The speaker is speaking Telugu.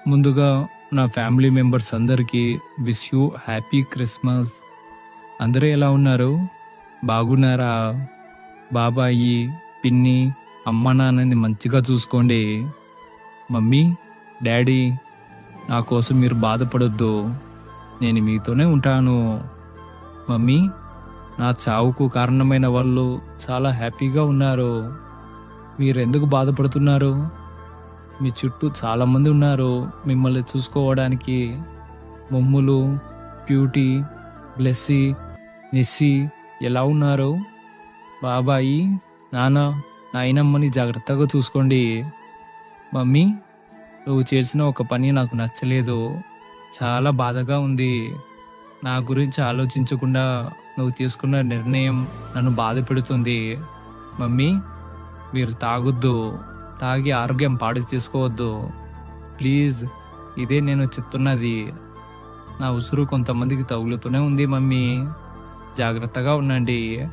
ముందుగా నా ఫ్యామిలీ మెంబర్స్ అందరికీ విష్ యూ హ్యాపీ క్రిస్మస్. అందరూ ఎలా ఉన్నారు? బాగున్నారా? బాబాయి, పిన్ని, అమ్మ నాన్నని మంచిగా చూసుకోండి. మమ్మీ, డాడీ, నా కోసం మీరు బాధపడొద్దు. నేను మీతోనే ఉంటాను. మమ్మీ, నా చావుకు కారణమైన వాళ్ళు చాలా హ్యాపీగా ఉన్నారు. మీరెందుకు బాధపడుతున్నారు? మీ చుట్టూ చాలామంది ఉన్నారు మిమ్మల్ని చూసుకోవడానికి. మమ్ములు, క్యూటీ, బ్లెస్సీ, నిస్సీ ఎలా ఉన్నారు? బాబాయి, నాన్న, నాయనమ్మని జాగ్రత్తగా చూసుకోండి. మమ్మీ, నువ్వు చేసిన ఒక పని నాకు నచ్చలేదు. చాలా బాధగా ఉంది. నా గురించి ఆలోచించకుండా నువ్వు తీసుకున్న నిర్ణయం నన్ను బాధ పెడుతుంది. మమ్మీ, మీరు తాగొద్దు. తాగి ఆరోగ్యం పాడు చేసుకోవద్దు. ప్లీజ్, ఇదే నేను చెప్తున్నది. నా ఉసురు కొంతమందికి తగులుతూనే ఉంది మమ్మీ. జాగ్రత్తగా ఉండండి.